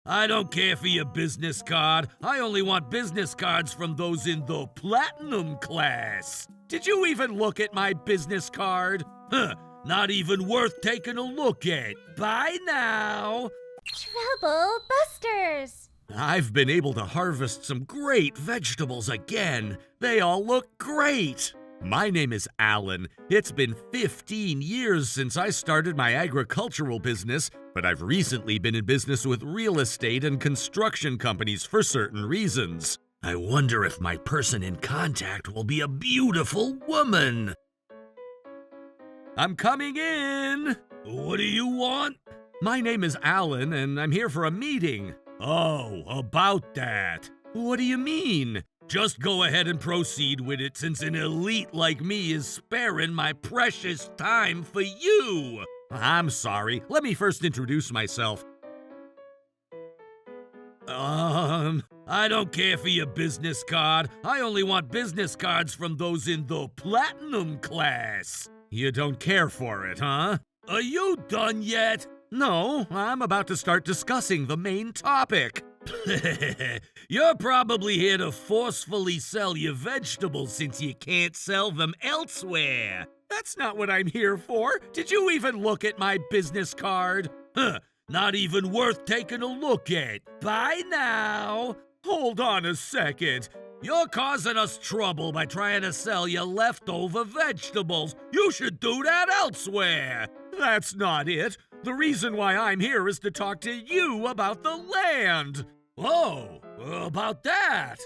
I don't care for your business card. I only want business cards from those in the platinum class. Did you even look at my business card? Huh, not even worth taking a look at. Bye now. Trouble Busters! I've been able to harvest some great vegetables again. They all look great. My name is Alan. It's been 15 years since I started my agricultural business, but I've recently been in business with real estate and construction companies for certain reasons. I wonder if my person in contact will be a beautiful woman. I'm coming in. What do you want? My name is Alan, and I'm here for a meeting. Oh, about that. What do you mean? Just go ahead and proceed with it, since an elite like me is sparing my precious time for you. I'm sorry. Let me first introduce myself. I don't care for your business card. I only want business cards from those in the platinum class. You don't care for it, huh? Are you done yet? No, I'm about to start discussing the main topic. You're probably here to forcefully sell your vegetables since you can't sell them elsewhere. That's not what I'm here for. Did you even look at my business card? Huh, not even worth taking a look at. Bye now. Hold on a second. You're causing us trouble by trying to sell your leftover vegetables. You should do that elsewhere. That's not it. The reason why I'm here is to talk to you about the land. Oh, about that.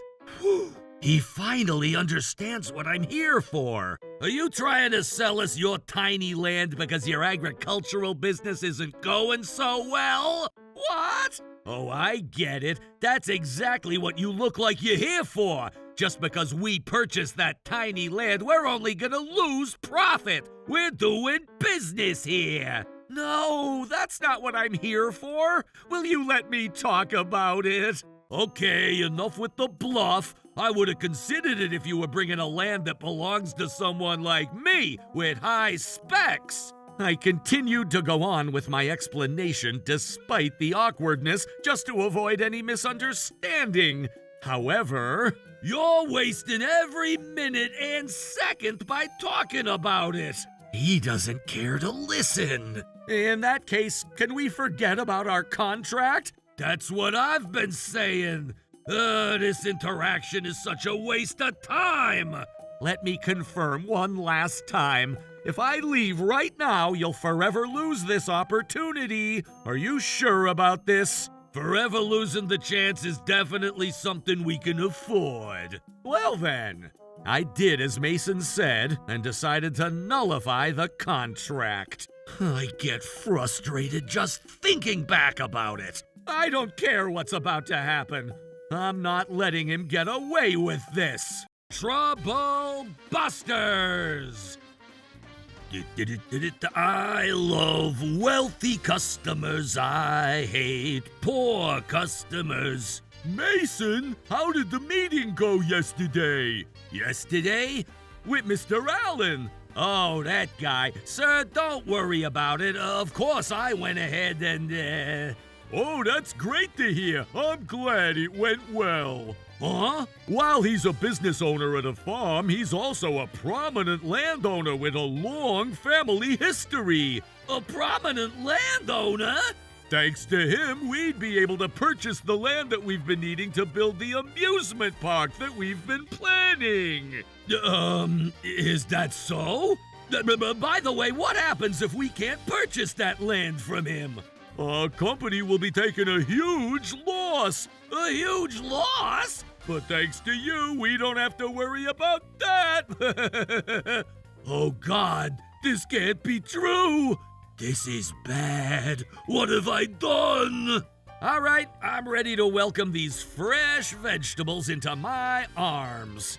Whew. He finally understands what I'm here for. Are you trying to sell us your tiny land because your agricultural business isn't going so well? What? Oh, I get it. That's exactly what you look like you're here for. Just because we purchased that tiny land, we're only gonna lose profit. We're doing business here. No, that's not what I'm here for. Will you let me talk about it? Okay, enough with the bluff. I would have considered it if you were bringing a land that belongs to someone like me with high specs. I continued to go on with my explanation despite the awkwardness, just to avoid any misunderstanding. However, you're wasting every minute and second by talking about it. He doesn't care to listen. In that case, can we forget about our contract? That's what I've been saying. This interaction is such a waste of time. Let me confirm one last time. If I leave right now, you'll forever lose this opportunity. Are you sure about this? Forever losing the chance is definitely something we can afford. Well then, I did as Mason said and decided to nullify the contract. I get frustrated just thinking back about it. I don't care what's about to happen. I'm not letting him get away with this. Trouble Busters! I love wealthy customers. I hate poor customers. Mason, how did the meeting go yesterday? Yesterday? With Mr. Allen. Oh, that guy. Sir, don't worry about it. Of course, I went ahead and, Oh, that's great to hear. I'm glad it went well. Huh? While he's a business owner at a farm, he's also a prominent landowner with a long family history. A prominent landowner? Thanks to him, we'd be able to purchase the land that we've been needing to build the amusement park that we've been planning. Is that so? By the way, what happens if we can't purchase that land from him? Our company will be taking a huge loss. A huge loss? But thanks to you, we don't have to worry about that. Oh God, this can't be true. This is bad. What have I done? All right, I'm ready to welcome these fresh vegetables into my arms.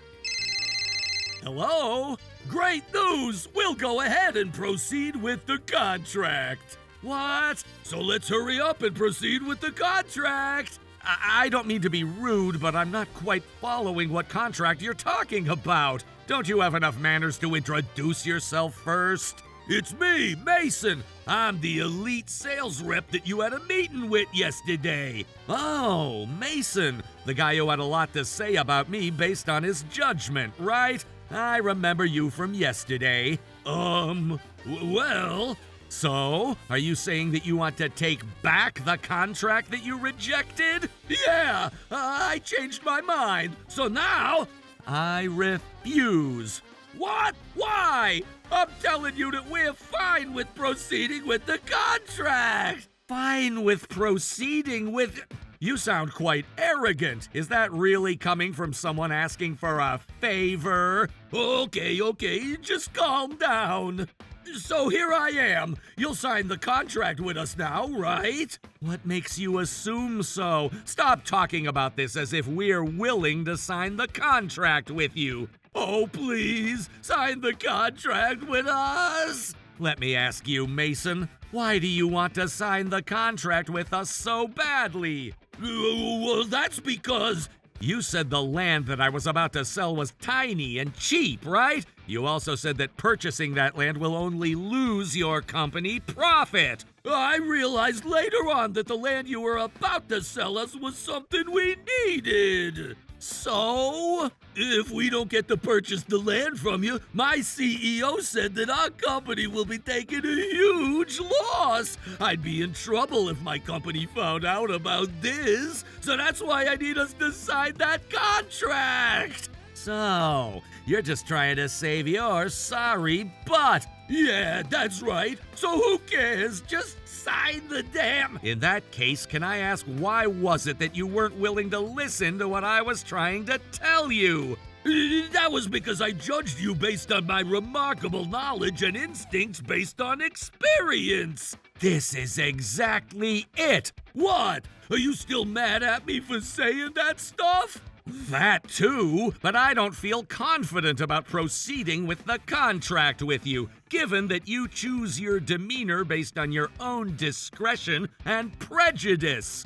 Hello? Great news! We'll go ahead and proceed with the contract. What? So let's hurry up and proceed with the contract. I don't mean to be rude, but I'm not quite following what contract you're talking about. Don't you have enough manners to introduce yourself first? It's me, Mason. I'm the elite sales rep that you had a meeting with yesterday. Oh, Mason, the guy who had a lot to say about me based on his judgment, right? I remember you from yesterday. Well, so, are you saying that you want to take back the contract that you rejected? Yeah, I changed my mind. So now, I refuse. What? Why? I'm telling you that we're fine with proceeding with the contract. Fine with proceeding with... You sound quite arrogant. Is that really coming from someone asking for a favor? Okay, just calm down. So here I am. You'll sign the contract with us now, right? What makes you assume so? Stop talking about this as if we're willing to sign the contract with you. Oh, please, sign the contract with us. Let me ask you, Mason, why do you want to sign the contract with us so badly? Well, that's because... You said the land that I was about to sell was tiny and cheap, right? You also said that purchasing that land will only lose your company profit. I realized later on that the land you were about to sell us was something we needed. So, if we don't get to purchase the land from you, my CEO said that our company will be taking a huge loss. I'd be in trouble if my company found out about this. So that's why I need us to sign that contract. So, you're just trying to save your sorry butt. Yeah, that's right. So who cares? Just sign the damn... In that case, can I ask why was it that you weren't willing to listen to what I was trying to tell you? That was because I judged you based on my remarkable knowledge and instincts based on experience. This is exactly it. What? Are you still mad at me for saying that stuff? That too, but I don't feel confident about proceeding with the contract with you, given that you choose your demeanor based on your own discretion and prejudice.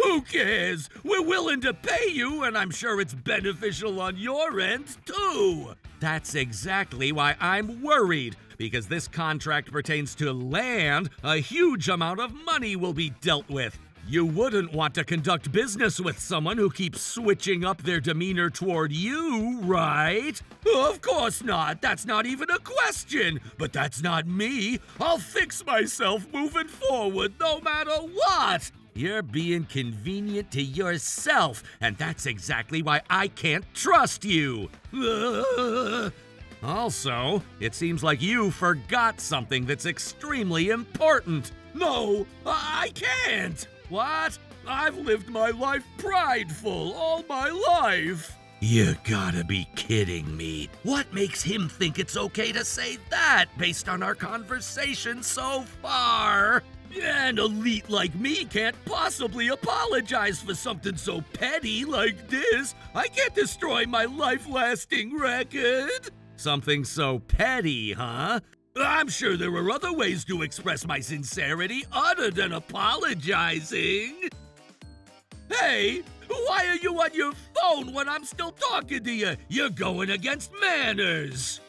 Who cares? We're willing to pay you, and I'm sure it's beneficial on your end, too. That's exactly why I'm worried, because this contract pertains to land. A huge amount of money will be dealt with. You wouldn't want to conduct business with someone who keeps switching up their demeanor toward you, right? Of course not. That's not even a question. But that's not me. I'll fix myself moving forward no matter what. You're being convenient to yourself, and that's exactly why I can't trust you. Also, it seems like you forgot something that's extremely important. No, I can't. What? I've lived my life prideful all my life. You gotta be kidding me. What makes him think it's okay to say that based on our conversation so far? An elite like me can't possibly apologize for something so petty like this. I can't destroy my life-lasting record. Something so petty, huh? I'm sure there are other ways to express my sincerity other than apologizing. Hey, why are you on your phone when I'm still talking to you? You're going against manners.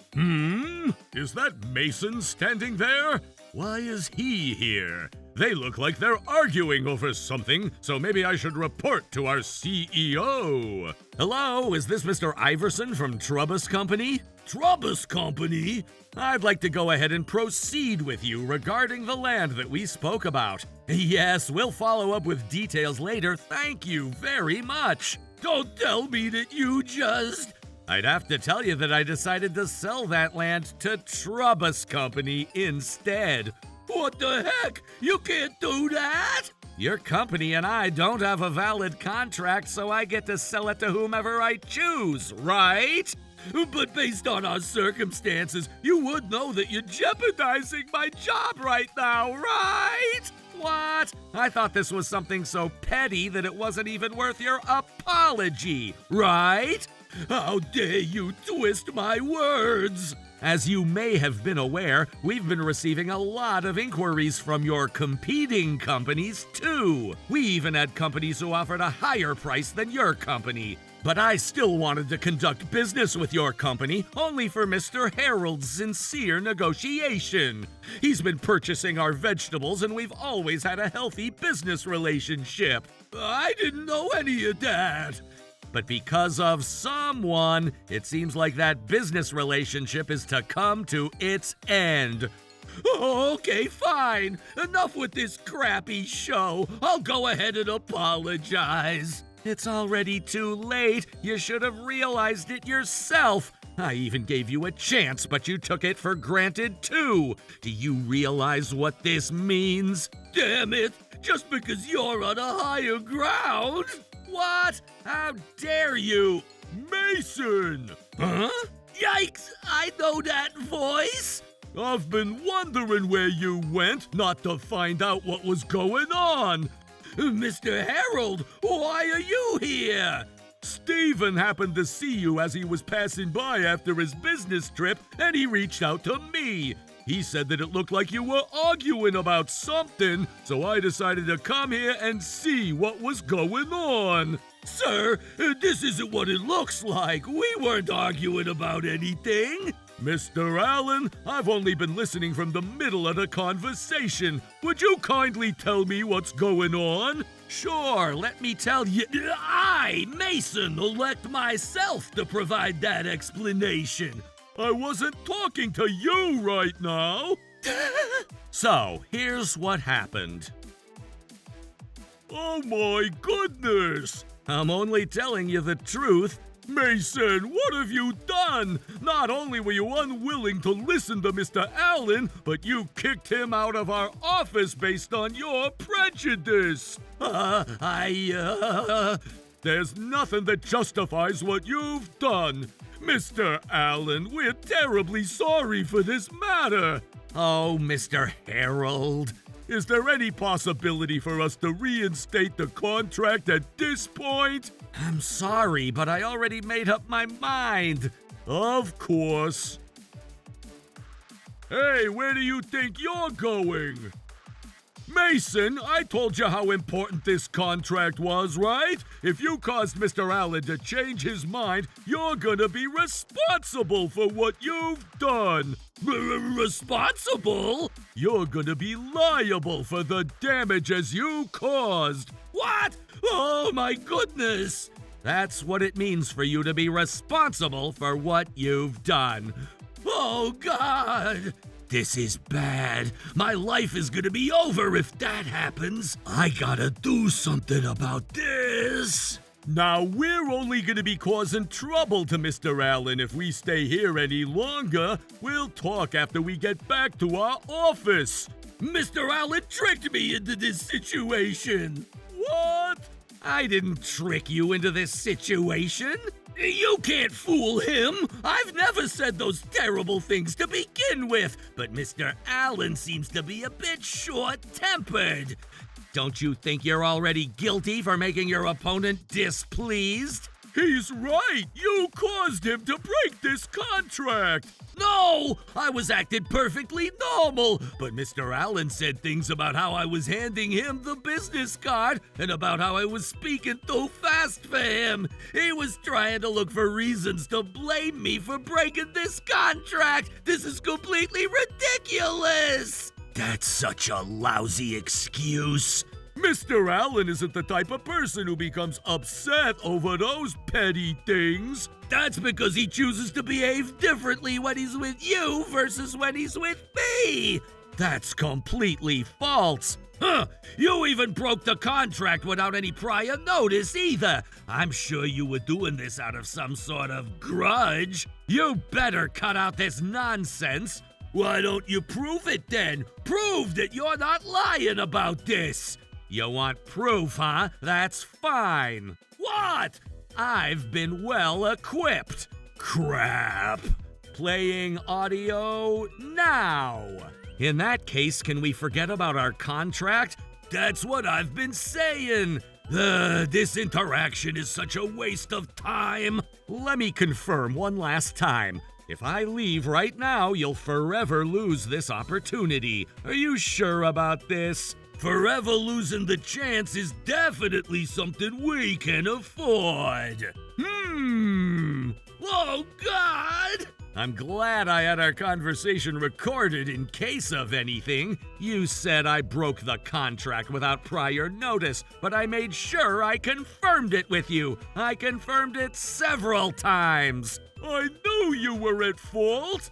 Is that Mason standing there? Why is he here? They look like they're arguing over something, so maybe I should report to our CEO. Hello, is this Mr. Iverson from Trubbus Company? Trubbus Company? I'd like to go ahead and proceed with you regarding the land that we spoke about. Yes, we'll follow up with details later. Thank you very much. Don't tell me that you just... I'd have to tell you that I decided to sell that land to Trubbus Company instead. What the heck? You can't do that! Your company and I don't have a valid contract, so I get to sell it to whomever I choose, right? But based on our circumstances, you would know that you're jeopardizing my job right now, right? What? I thought this was something so petty that it wasn't even worth your apology, right? How dare you twist my words? As you may have been aware, we've been receiving a lot of inquiries from your competing companies, too. We even had companies who offered a higher price than your company. But I still wanted to conduct business with your company, only for Mr. Harold's sincere negotiation. He's been purchasing our vegetables, and we've always had a healthy business relationship. I didn't know any of that. But because of someone, it seems like that business relationship is to come to its end. Okay, fine. Enough with this crappy show. I'll go ahead and apologize. It's already too late. You should have realized it yourself. I even gave you a chance, but you took it for granted, too. Do you realize what this means? Damn it! Just because you're on a higher ground? What? How dare you? Mason! Huh? Yikes! I know that voice! I've been wondering where you went, not to find out what was going on. Mr. Harold, why are you here? Stephen happened to see you as he was passing by after his business trip, and he reached out to me. He said that it looked like you were arguing about something, so I decided to come here and see what was going on. Sir, this isn't what it looks like. We weren't arguing about anything. Mr. Allen, I've only been listening from the middle of the conversation. Would you kindly tell me what's going on? Sure, let me tell you. I, Mason, elect myself to provide that explanation. I wasn't talking to you right now. So, here's what happened. Oh my goodness! I'm only telling you the truth. Mason, what have you done? Not only were you unwilling to listen to Mr. Allen, but you kicked him out of our office based on your prejudice. There's nothing that justifies what you've done. Mr. Allen, we're terribly sorry for this matter. Oh, Mr. Harold. Is there any possibility for us to reinstate the contract at this point? I'm sorry, but I already made up my mind. Of course. Hey, where do you think you're going? Mason, I told you how important this contract was, right? If you caused Mr. Allen to change his mind, you're gonna be responsible for what you've done. Responsible? You're gonna be liable for the damages you caused. What? Oh my goodness! That's what it means for you to be responsible for what you've done. Oh God! This is bad. My life is gonna be over if that happens. I gotta do something about this. Now, we're only gonna be causing trouble to Mr. Allen if we stay here any longer. We'll talk after we get back to our office. Mr. Allen tricked me into this situation. What? I didn't trick you into this situation. You can't fool him! I've never said those terrible things to begin with, but Mr. Allen seems to be a bit short-tempered. Don't you think you're already guilty for making your opponent displeased? He's right! You caused him to break this contract! No! I was acting perfectly normal, but Mr. Allen said things about how I was handing him the business card and about how I was speaking too fast for him. He was trying to look for reasons to blame me for breaking this contract. This is completely ridiculous! That's such a lousy excuse. Mr. Allen isn't the type of person who becomes upset over those petty things. That's because he chooses to behave differently when he's with you versus when he's with me. That's completely false. Huh, you even broke the contract without any prior notice either. I'm sure you were doing this out of some sort of grudge. You better cut out this nonsense. Why don't you prove it then? Prove that you're not lying about this. You want proof, huh? That's fine. What? I've been well equipped. Crap. Playing audio now. In that case, can we forget about our contract? That's what I've been saying. This interaction is such a waste of time. Let me confirm one last time. If I leave right now, you'll forever lose this opportunity. Are you sure about this? Forever losing the chance is definitely something we can afford. Oh, God! I'm glad I had our conversation recorded in case of anything. You said I broke the contract without prior notice, but I made sure I confirmed it with you. I confirmed it several times. I knew you were at fault.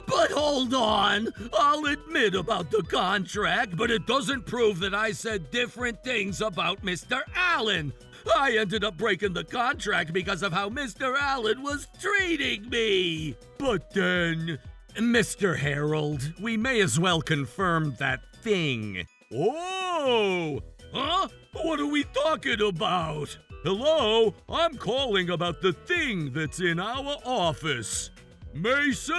But hold on. I'll admit about the contract, but it doesn't prove that I said different things about Mr. Allen. I ended up breaking the contract because of how Mr. Allen was treating me. But then, Mr. Harold, we may as well confirm that thing. Oh! Huh? What are we talking about? Hello? I'm calling about the thing that's in our office. Mason?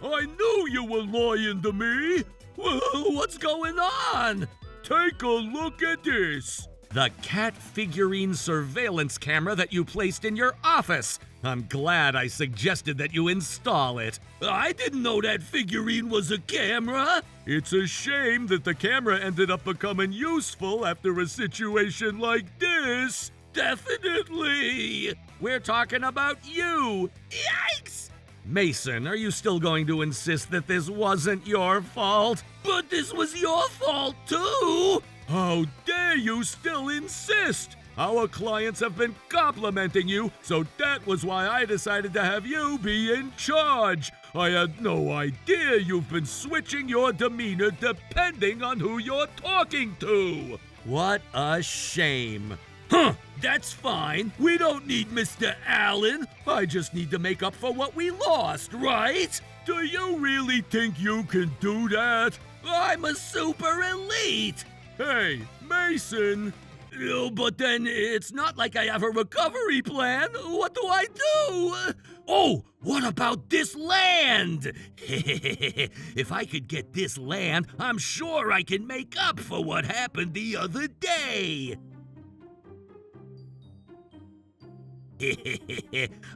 I knew you were lying to me. What's going on? Take a look at this. The cat figurine surveillance camera that you placed in your office. I'm glad I suggested that you install it. I didn't know that figurine was a camera. It's a shame that the camera ended up becoming useful after a situation like this. Definitely. We're talking about you. Yikes! Mason, are you still going to insist that this wasn't your fault? But this was your fault too! How dare you still insist? Our clients have been complimenting you, so that was why I decided to have you be in charge. I had no idea you've been switching your demeanor depending on who you're talking to. What a shame. Huh, that's fine. We don't need Mr. Allen. I just need to make up for what we lost, right? Do you really think you can do that? I'm a super elite. Hey, Mason. But then it's not like I have a recovery plan. What do I do? Oh, what about this land? If I could get this land, I'm sure I can make up for what happened the other day.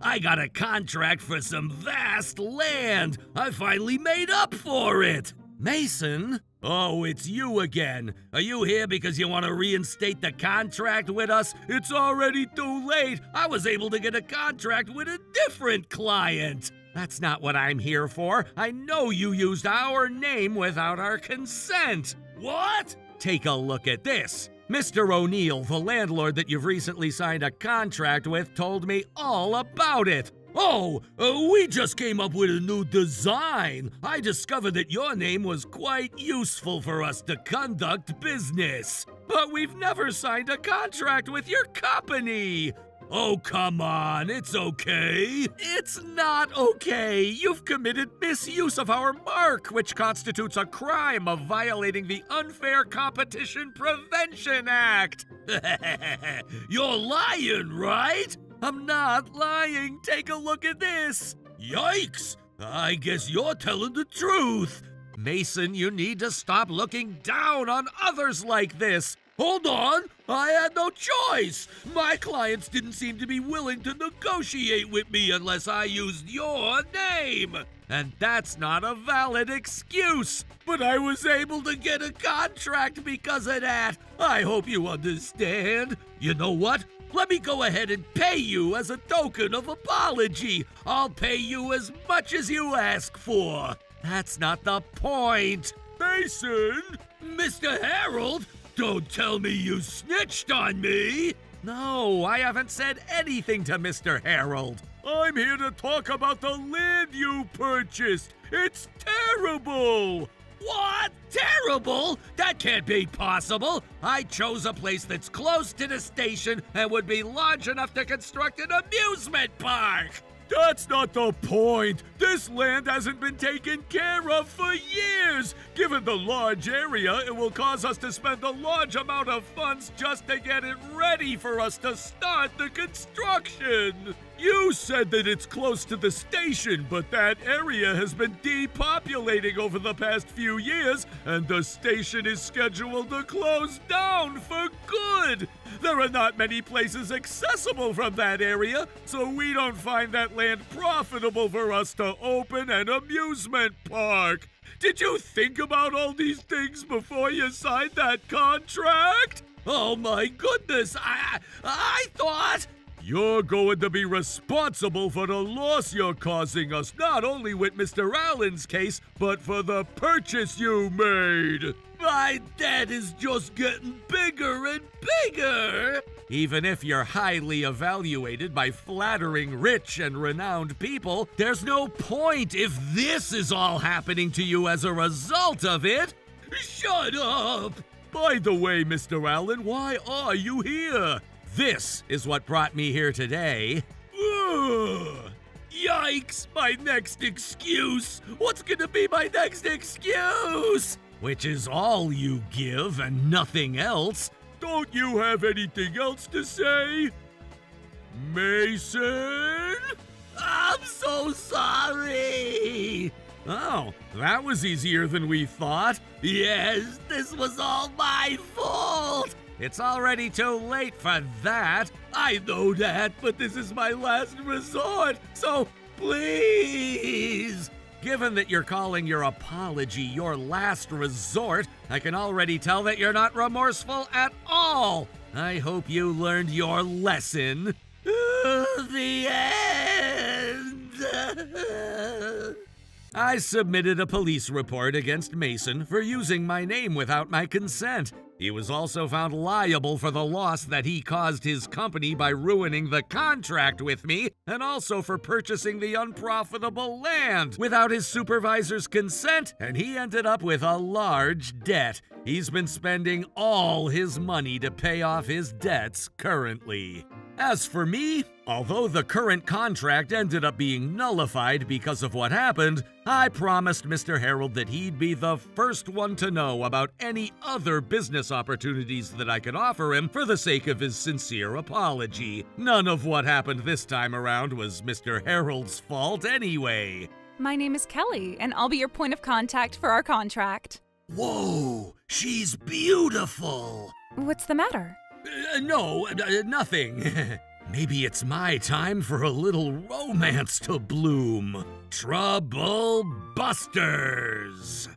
I got a contract for some vast land. I finally made up for it. Mason? Oh, it's you again. Are you here because you want to reinstate the contract with us? It's already too late. I was able to get a contract with a different client. That's not what I'm here for. I know you used our name without our consent. What? Take a look at this. Mr. O'Neill, the landlord that you've recently signed a contract with, told me all about it. Oh, we just came up with a new design. I discovered that your name was quite useful for us to conduct business. But we've never signed a contract with your company. Oh, come on, it's okay. It's not okay. You've committed misuse of our mark, which constitutes a crime of violating the Unfair Competition Prevention Act. You're lying, right? I'm not lying. Take a look at this. Yikes! I guess you're telling the truth. Mason, you need to stop looking down on others like this. Hold on! I had no choice! My clients didn't seem to be willing to negotiate with me unless I used your name! And that's not a valid excuse! But I was able to get a contract because of that! I hope you understand! You know what? Let me go ahead and pay you as a token of apology! I'll pay you as much as you ask for! That's not the point! Mason! Mr. Harold! Don't tell me you snitched on me! No, I haven't said anything to Mr. Harold. I'm here to talk about the land you purchased. It's terrible! What? Terrible? That can't be possible. I chose a place that's close to the station and would be large enough to construct an amusement park. That's not the point! This land hasn't been taken care of for years! Given the large area, it will cause us to spend a large amount of funds just to get it ready for us to start the construction! You said that it's close to the station, but that area has been depopulating over the past few years, and the station is scheduled to close down for good! There are not many places accessible from that area, so we don't find that land profitable for us to open an amusement park. Did you think about all these things before you signed that contract? Oh my goodness, I thought... You're going to be responsible for the loss you're causing us, not only with Mr. Allen's case, but for the purchase you made. My debt is just getting bigger and bigger. Even if you're highly evaluated by flattering rich and renowned people, there's no point if this is all happening to you as a result of it. Shut up! By the way, Mr. Allen, why are you here? This is what brought me here today. Ugh. Yikes, my next excuse. What's gonna be my next excuse? Which is all you give and nothing else. Don't you have anything else to say? Mason? I'm so sorry. Oh, that was easier than we thought. Yes, this was all my fault. It's already too late for that. I know that, but this is my last resort, so please. Given that you're calling your apology your last resort, I can already tell that you're not remorseful at all. I hope you learned your lesson. The end. I submitted a police report against Mason for using my name without my consent. He was also found liable for the loss that he caused his company by ruining the contract with me, and also for purchasing the unprofitable land without his supervisor's consent, and he ended up with a large debt. He's been spending all his money to pay off his debts currently. As for me, although the current contract ended up being nullified because of what happened, I promised Mr. Harold that he'd be the first one to know about any other business opportunities that I could offer him for the sake of his sincere apology. None of what happened this time around was Mr. Harold's fault anyway. My name is Kelly, and I'll be your point of contact for our contract. Whoa, she's beautiful. What's the matter? No, nothing. Maybe it's my time for a little romance to bloom. Trouble Busters!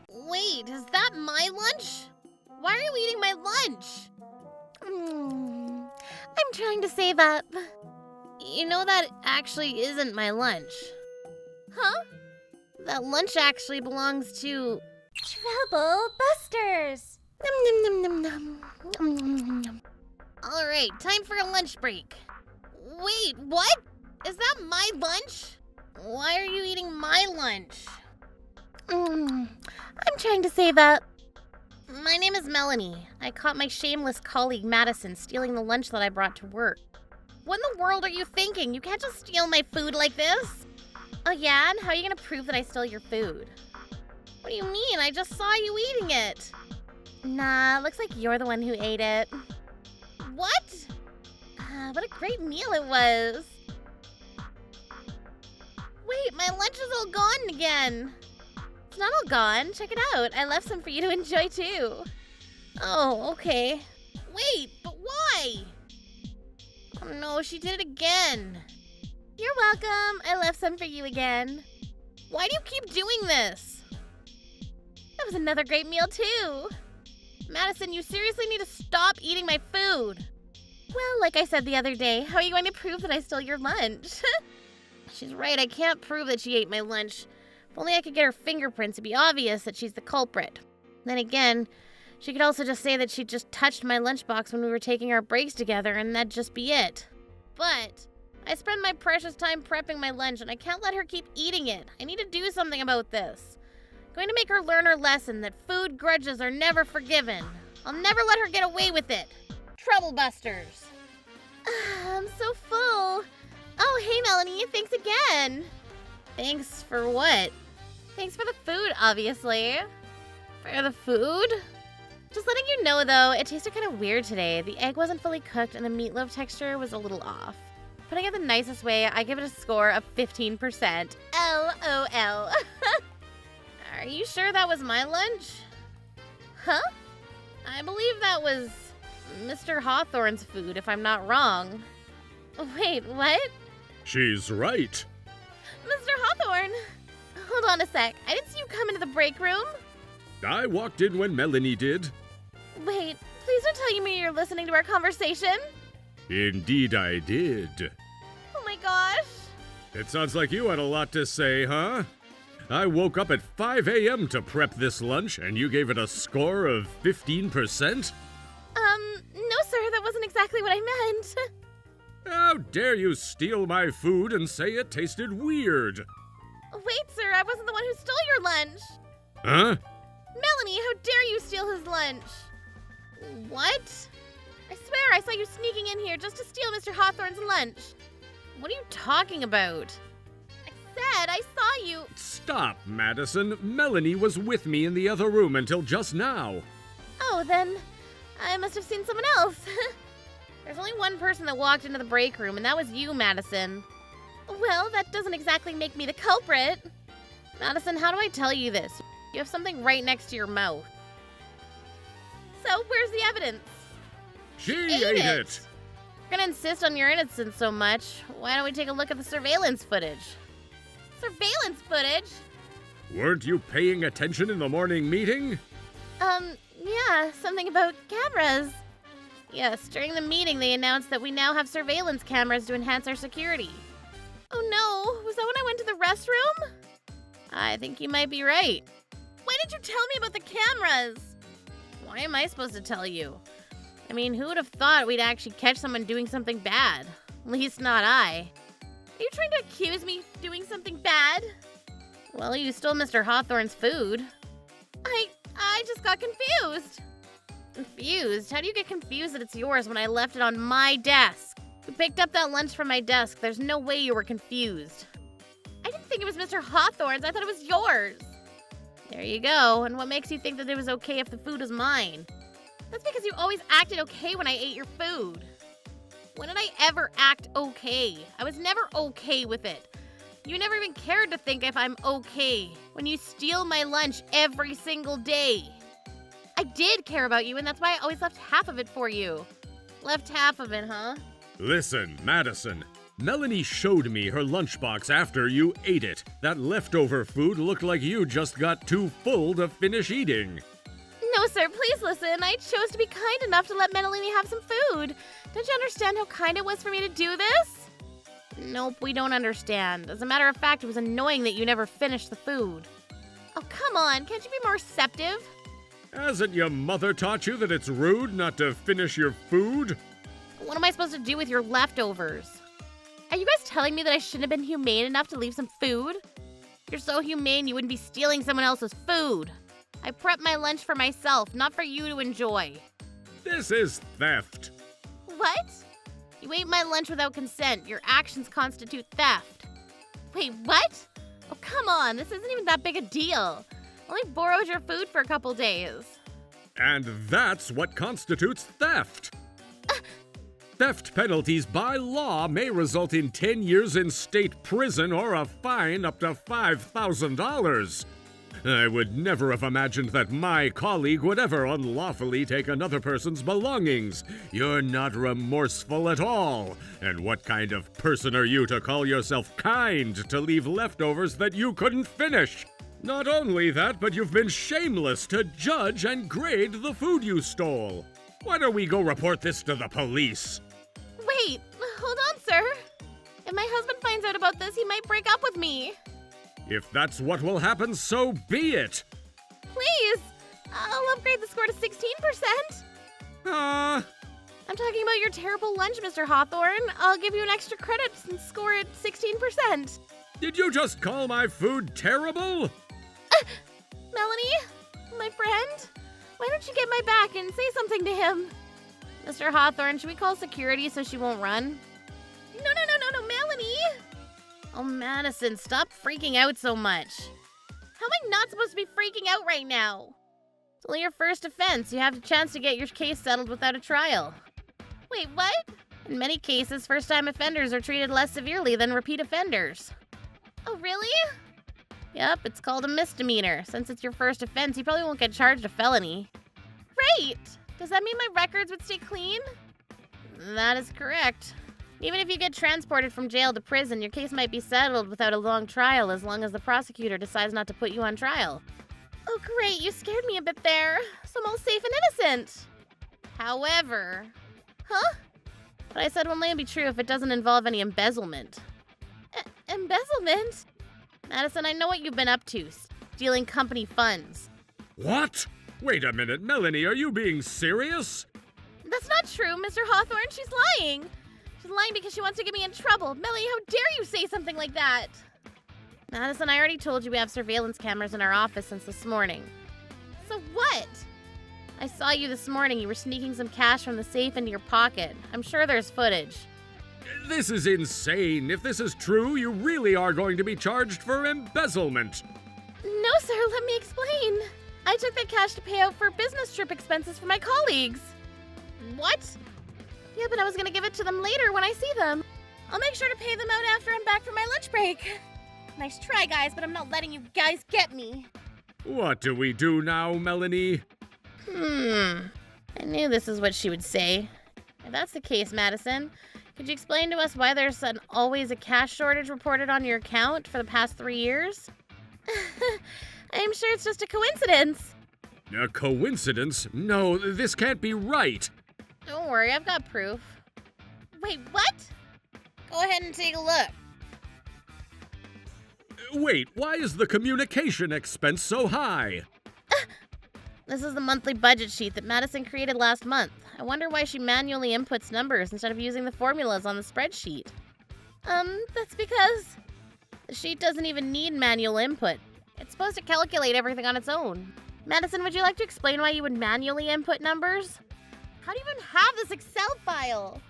Wait, is that my lunch? Why are you eating my lunch? I'm trying to save up. You know that actually isn't my lunch. Huh? That lunch actually belongs to... Trouble Busters! Nom, nom, nom, nom, nom. Nom, nom, nom. All right, time for a lunch break. Wait, what? Is that my lunch? Why are you eating my lunch? I'm trying to save up. My name is Melanie. I caught my shameless colleague Madison stealing the lunch that I brought to work. What in the world are you thinking? You can't just steal my food like this. Oh yeah? And how are you gonna prove that I stole your food? What do you mean? I just saw you eating it. Nah, looks like you're the one who ate it. What? What a great meal it was. Wait, my lunch is all gone again. It's not all gone. Check it out. I left some for you to enjoy too. Oh, okay. Wait, but why? Oh no, she did it again. You're welcome. I left some for you again. Why do you keep doing this? That was another great meal too. Madison, you seriously need to stop eating my food. Well, like I said the other day, how are you going to prove that I stole your lunch? She's right, I can't prove that she ate my lunch. If only I could get her fingerprints, it'd be obvious that she's the culprit. Then again, she could also just say that she just touched my lunchbox when we were taking our breaks together, and that'd just be it. But I spend my precious time prepping my lunch, and I can't let her keep eating it. I need to do something about this. I'm going to make her learn her lesson that food grudges are never forgiven. I'll never let her get away with it. Trouble Busters. I'm so full. Oh, hey, Melanie. Thanks again. Thanks for what? Thanks for the food, obviously. For the food? Just letting you know, though, it tasted kind of weird today. The egg wasn't fully cooked and the meatloaf texture was a little off. Putting it the nicest way, I give it a score of 15%. LOL. Are you sure that was my lunch? Huh? I believe that was Mr. Hawthorne's food, if I'm not wrong. Wait, what? She's right. Mr. Hawthorne! Hold on a sec. I didn't see you come into the break room. I walked in when Melanie did. Wait, please don't tell me you're listening to our conversation. Indeed I did. Oh my gosh. It sounds like you had a lot to say, huh? I woke up at 5 a.m. to prep this lunch, and you gave it a score of 15%? No sir, that wasn't exactly what I meant. How dare you steal my food and say it tasted weird? Wait sir, I wasn't the one who stole your lunch. Huh? Melanie, how dare you steal his lunch? What? I swear I saw you sneaking in here just to steal Mr. Hawthorne's lunch. What are you talking about? I said I saw you. Stop, Madison. Melanie was with me in the other room until just now. Oh, then I must have seen someone else. There's only one person that walked into the break room, and that was you, Madison. Well, that doesn't exactly make me the culprit. Madison, how do I tell you this? You have something right next to your mouth. So, where's the evidence? She ate it. You're gonna insist on your innocence so much. Why don't we take a look at the surveillance footage? Surveillance footage? Weren't you paying attention in the morning meeting? Yeah, something about cameras. Yes, during the meeting they announced that we now have surveillance cameras to enhance our security. Oh no, was that when I went to the restroom? I think you might be right. Why didn't you tell me about the cameras? Why am I supposed to tell you? I mean, who would have thought we'd actually catch someone doing something bad? At least not I. Are you trying to accuse me of doing something bad? Well, you stole Mr. Hawthorne's food. I just got confused. Confused? How do you get confused that it's yours when I left it on my desk? You picked up that lunch from my desk. There's no way you were confused. I didn't think it was Mr. Hawthorne's. I thought it was yours. There you go. And what makes you think that it was okay if the food was mine? That's because you always acted okay when I ate your food. When did I ever act okay? I was never okay with it. You never even cared to think if I'm okay when you steal my lunch every single day. I did care about you, and that's why I always left half of it for you. Left half of it, huh? Listen, Madison. Melanie showed me her lunchbox after you ate it. That leftover food looked like you just got too full to finish eating. No, sir, please listen. I chose to be kind enough to let Melanie have some food. Don't you understand how kind it was for me to do this? Nope, we don't understand. As a matter of fact, it was annoying that you never finished the food. Oh, come on. Can't you be more receptive? Hasn't your mother taught you that it's rude not to finish your food? What am I supposed to do with your leftovers? Are you guys telling me that I shouldn't have been humane enough to leave some food? You're so humane you wouldn't be stealing someone else's food. I prepped my lunch for myself, not for you to enjoy. This is theft. What? You ate my lunch without consent. Your actions constitute theft. Wait, what? Oh, come on. This isn't even that big a deal. I only borrowed your food for a couple days. And that's what constitutes theft. Theft penalties by law may result in 10 years in state prison or a fine up to $5,000. I would never have imagined that my colleague would ever unlawfully take another person's belongings. You're not remorseful at all. And what kind of person are you to call yourself kind to leave leftovers that you couldn't finish? Not only that, but you've been shameless to judge and grade the food you stole. Why don't we go report this to the police? Wait, hold on, sir. If my husband finds out about this, he might break up with me. If that's what will happen, so be it. Please, I'll upgrade the score to 16%. I'm talking about your terrible lunch, Mr. Hawthorne. I'll give you an extra credit and score it 16%. Did you just call my food terrible? Melanie, my friend, why don't you get my back and say something to him? Mr. Hawthorne, should we call security so she won't run? No, Melanie! Oh, Madison, stop freaking out so much. How am I not supposed to be freaking out right now? It's only your first offense. You have a chance to get your case settled without a trial. Wait, what? In many cases, first-time offenders are treated less severely than repeat offenders. Oh, really? Yep, it's called a misdemeanor. Since it's your first offense, you probably won't get charged a felony. Great! Does that mean my records would stay clean? That is correct. Even if you get transported from jail to prison, your case might be settled without a long trial as long as the prosecutor decides not to put you on trial. Oh, great, you scared me a bit there. So I'm all safe and innocent. However... Huh? What I said will only be true if it doesn't involve any embezzlement. Embezzlement? Madison, I know what you've been up to. Stealing company funds. What? Wait a minute, Melanie, are you being serious? That's not true, Mr. Hawthorne. She's lying. She's lying because she wants to get me in trouble. Melanie, how dare you say something like that? Madison, I already told you we have surveillance cameras in our office since this morning. So what? I saw you this morning. You were sneaking some cash from the safe into your pocket. I'm sure there's footage. This is insane. If this is true, you really are going to be charged for embezzlement. No, sir, let me explain. I took that cash to pay out for business trip expenses for my colleagues. What? Yeah, but I was gonna give it to them later when I see them. I'll make sure to pay them out after I'm back from my lunch break. Nice try, guys, but I'm not letting you guys get me. What do we do now, Melanie? I knew this is what she would say. If that's the case, Madison, could you explain to us why there's always a cash shortage reported on your account for the past 3 years? I'm sure it's just a coincidence. A coincidence? No, this can't be right. Don't worry, I've got proof. Wait, what? Go ahead and take a look. Wait, why is the communication expense so high? This is the monthly budget sheet that Madison created last month. I wonder why she manually inputs numbers instead of using the formulas on the spreadsheet. That's because the sheet doesn't even need manual input. It's supposed to calculate everything on its own. Madison, would you like to explain why you would manually input numbers? How do you even have this Excel file?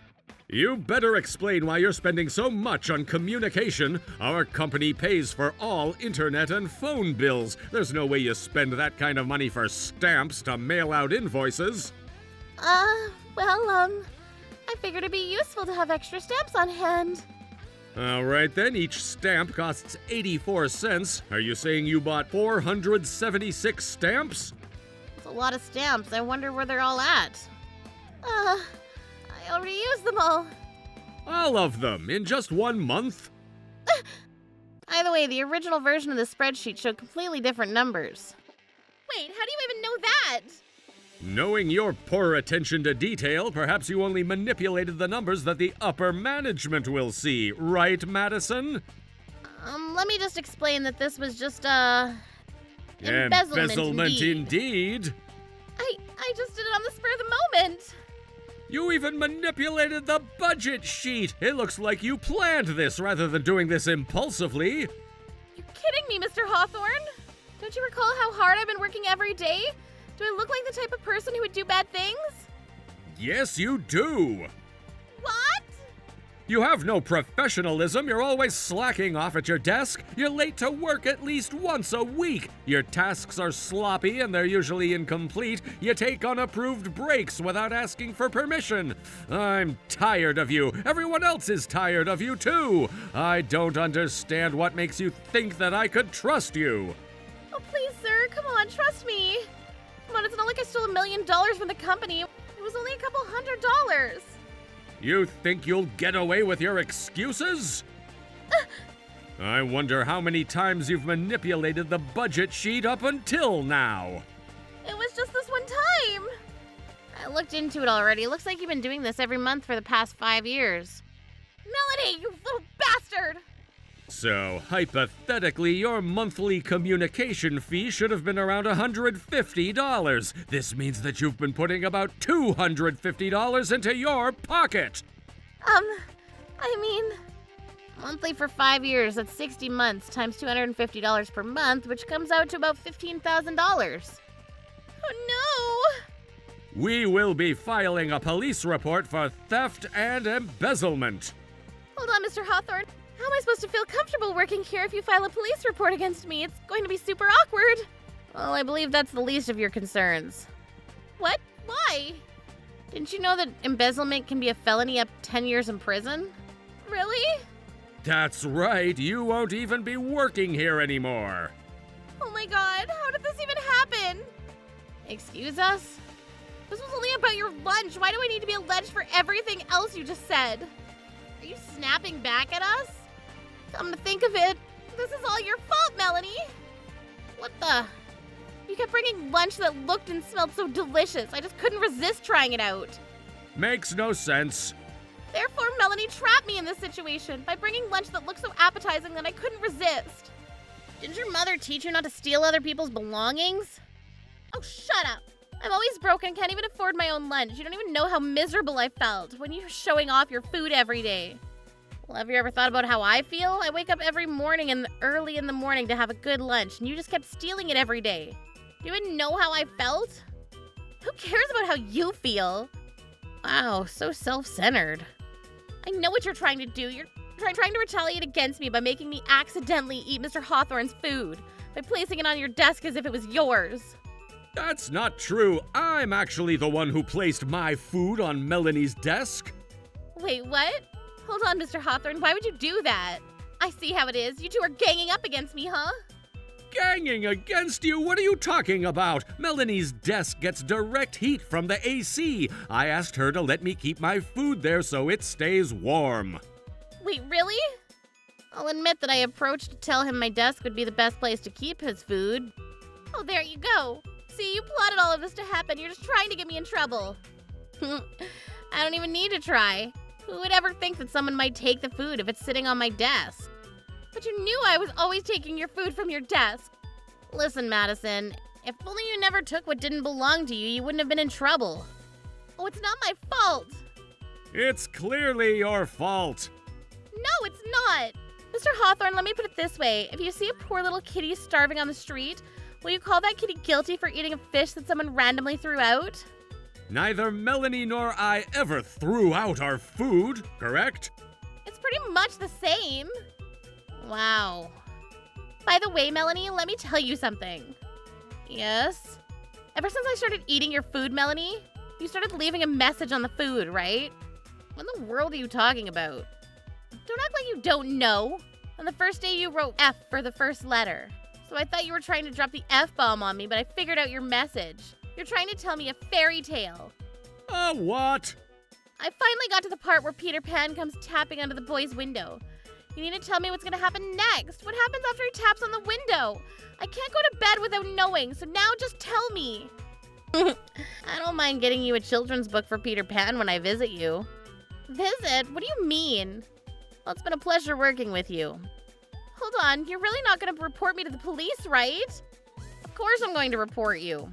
You better explain why you're spending so much on communication. Our company pays for all internet and phone bills. There's no way you spend that kind of money for stamps to mail out invoices. I figured it'd be useful to have extra stamps on hand. All right then, each stamp costs 84 cents. Are you saying you bought 476 stamps? It's a lot of stamps. I wonder where they're all at. I already used them all. All of them in just 1 month? Either way, the original version of the spreadsheet showed completely different numbers. Wait, how do you even know that? Knowing your poor attention to detail, perhaps you only manipulated the numbers that the upper management will see, right, Madison? Let me just explain that this was just, embezzlement indeed. I just did it on the spur of the moment. You even manipulated the budget sheet. It looks like you planned this rather than doing this impulsively. You kidding me, Mr. Hawthorne? Don't you recall how hard I've been working every day? Do I look like the type of person who would do bad things? Yes, you do. What? You have no professionalism. You're always slacking off at your desk. You're late to work at least once a week. Your tasks are sloppy and they're usually incomplete. You take unapproved breaks without asking for permission. I'm tired of you. Everyone else is tired of you too. I don't understand what makes you think that I could trust you. Oh, please, sir. Come on, trust me. Come on, it's not like I stole $1 million from the company. It was only a couple $100. You think you'll get away with your excuses? I wonder how many times you've manipulated the budget sheet up until now. It was just this one time. I looked into it already. It looks like you've been doing this every month for the past 5 years. Melanie, you little bastard! So, hypothetically, your monthly communication fee should have been around $150. This means that you've been putting about $250 into your pocket. Monthly for 5 years, that's 60 months times $250 per month, which comes out to about $15,000. Oh no! We will be filing a police report for theft and embezzlement. Hold on, Mr. Hawthorne. How am I supposed to feel comfortable working here if you file a police report against me? It's going to be super awkward. Well, I believe that's the least of your concerns. What? Why? Didn't you know that embezzlement can be a felony up to 10 years in prison? Really? That's right, you won't even be working here anymore. Oh my god, how did this even happen? Excuse us? This was only about your lunch. Why do I need to be alleged for everything else you just said? Are you snapping back at us? Come to think of it, this is all your fault, Melanie. What the? You kept bringing lunch that looked and smelled so delicious. I just couldn't resist trying it out. Makes no sense. Therefore, Melanie trapped me in this situation by bringing lunch that looked so appetizing that I couldn't resist. Didn't your mother teach you not to steal other people's belongings? Oh, shut up. I'm always broke and can't even afford my own lunch. You don't even know how miserable I felt when you were showing off your food every day. Well, have you ever thought about how I feel? I wake up every morning and early in the morning to have a good lunch, and you just kept stealing it every day. Do you even know how I felt? Who cares about how you feel? Wow, so self-centered. I know what you're trying to do. You're trying to retaliate against me by making me accidentally eat Mr. Hawthorne's food, by placing it on your desk as if it was yours. That's not true. I'm actually the one who placed my food on Melanie's desk. Wait, what? Hold on, Mr. Hawthorne. Why would you do that? I see how it is. You two are ganging up against me, huh? Ganging against you? What are you talking about? Melanie's desk gets direct heat from the AC. I asked her to let me keep my food there so it stays warm. Wait, really? I'll admit that I approached to tell him my desk would be the best place to keep his food. Oh, there you go. See, you plotted all of this to happen. You're just trying to get me in trouble. I don't even need to try. Who would ever think that someone might take the food if it's sitting on my desk? But you knew I was always taking your food from your desk. Listen, Madison, if only you never took what didn't belong to you, you wouldn't have been in trouble. Oh, it's not my fault. It's clearly your fault. No, it's not. Mr. Hawthorne, let me put it this way. If you see a poor little kitty starving on the street, will you call that kitty guilty for eating a fish that someone randomly threw out? Neither Melanie nor I ever threw out our food, correct? It's pretty much the same. Wow. By the way, Melanie, let me tell you something. Yes? Ever since I started eating your food, Melanie, you started leaving a message on the food, right? What in the world are you talking about? Don't act like you don't know. On the first day, you wrote F for the first letter. So I thought you were trying to drop the F-bomb on me, but I figured out your message. You're trying to tell me a fairy tale. A what? I finally got to the part where Peter Pan comes tapping under the boy's window. You need to tell me what's going to happen next. What happens after he taps on the window? I can't go to bed without knowing, so now just tell me. I don't mind getting you a children's book for Peter Pan when I visit you. Visit? What do you mean? Well, it's been a pleasure working with you. Hold on, you're really not going to report me to the police, right? Of course I'm going to report you.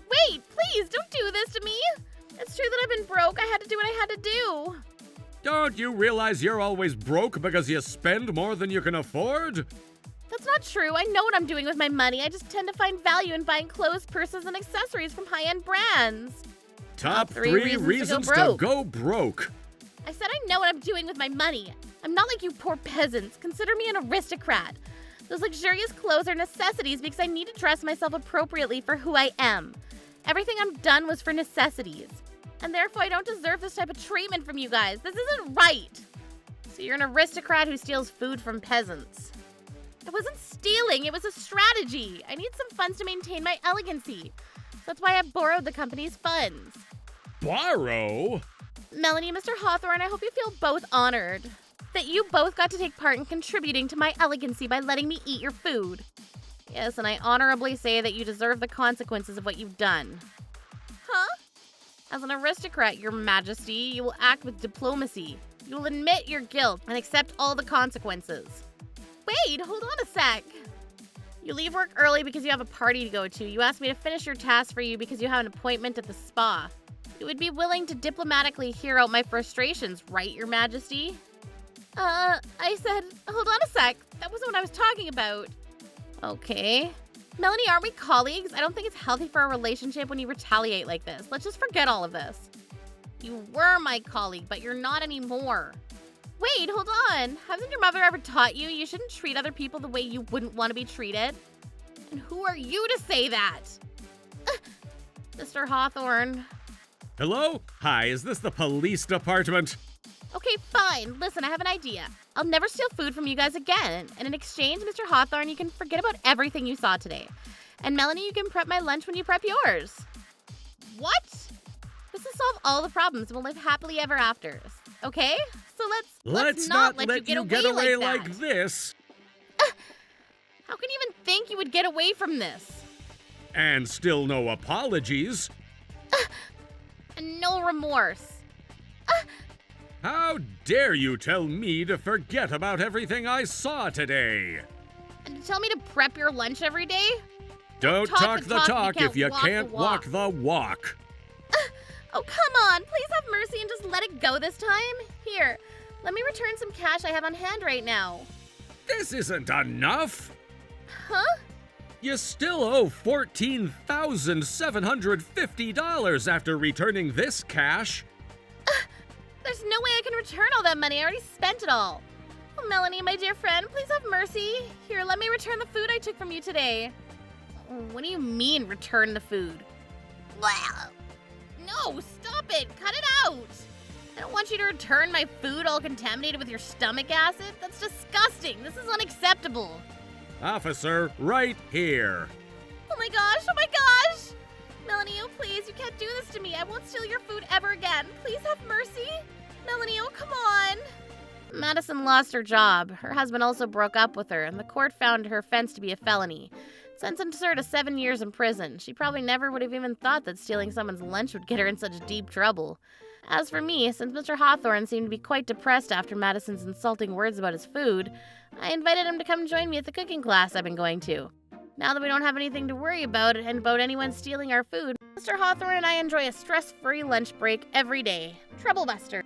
Wait, please, don't do this to me. It's true that I've been broke. I had to do what I had to do. Don't you realize you're always broke because you spend more than you can afford? That's not true. I know what I'm doing with my money. I just tend to find value in buying clothes, purses, and accessories from high-end brands. Top 3 reasons to go broke. I said I know what I'm doing with my money. I'm not like you poor peasants. Consider me an aristocrat. Those luxurious clothes are necessities because I need to dress myself appropriately for who I am. Everything I've done was for necessities. And therefore, I don't deserve this type of treatment from you guys. This isn't right. So you're an aristocrat who steals food from peasants. It wasn't stealing, it was a strategy. I need some funds to maintain my elegancy. That's why I borrowed the company's funds. Borrow? Melanie, Mr. Hawthorne, I hope you feel both honored that you both got to take part in contributing to my elegancy by letting me eat your food. Yes, and I honorably say that you deserve the consequences of what you've done. Huh? As an aristocrat, Your Majesty, you will act with diplomacy. You will admit your guilt and accept all the consequences. Wait, hold on a sec. You leave work early because you have a party to go to. You asked me to finish your task for you because you have an appointment at the spa. You would be willing to diplomatically hear out my frustrations, right, Your Majesty? I said, hold on a sec. That wasn't what I was talking about. Okay. Melanie, aren't we colleagues? I don't think it's healthy for our relationship when you retaliate like this. Let's just forget all of this. You were my colleague, but you're not anymore. Wait, hold on. Hasn't your mother ever taught you shouldn't treat other people the way you wouldn't want to be treated? And who are you to say that? Mr. Hawthorne. Hello? Hi, is this the police department? Okay, fine. Listen, I have an idea. I'll never steal food from you guys again. And in exchange, Mr. Hawthorne, you can forget about everything you saw today. And Melanie, you can prep my lunch when you prep yours. What? This will solve all the problems and we'll live happily ever after. Okay? So let's not let you get away like this. How can you even think you would get away from this? And still no apologies. And no remorse. How dare you tell me to forget about everything I saw today? And to tell me to prep your lunch every day? Don't talk the talk if you walk can't the walk the walk. Oh, come on. Please have mercy and just let it go this time. Here, let me return some cash I have on hand right now. This isn't enough. Huh? You still owe $14,750 after returning this cash. There's no way I can return all that money. I already spent it all. Oh, Melanie, my dear friend, please have mercy. Here, let me return the food I took from you today. What do you mean, return the food? No, stop it. Cut it out. I don't want you to return my food all contaminated with your stomach acid. That's disgusting. This is unacceptable. Officer, right here. Oh my gosh, oh my gosh! Melanie, oh please, you can't do this to me. I won't steal your food ever again. Please have mercy. Melanie, oh come on. Madison lost her job. Her husband also broke up with her, and the court found her offense to be a felony. Sentenced her to 7 years in prison. She probably never would have even thought that stealing someone's lunch would get her in such deep trouble. As for me, since Mr. Hawthorne seemed to be quite depressed after Madison's insulting words about his food, I invited him to come join me at the cooking class I've been going to. Now that we don't have anything to worry about and about anyone stealing our food, Mr. Hawthorne and I enjoy a stress-free lunch break every day. Troublebuster.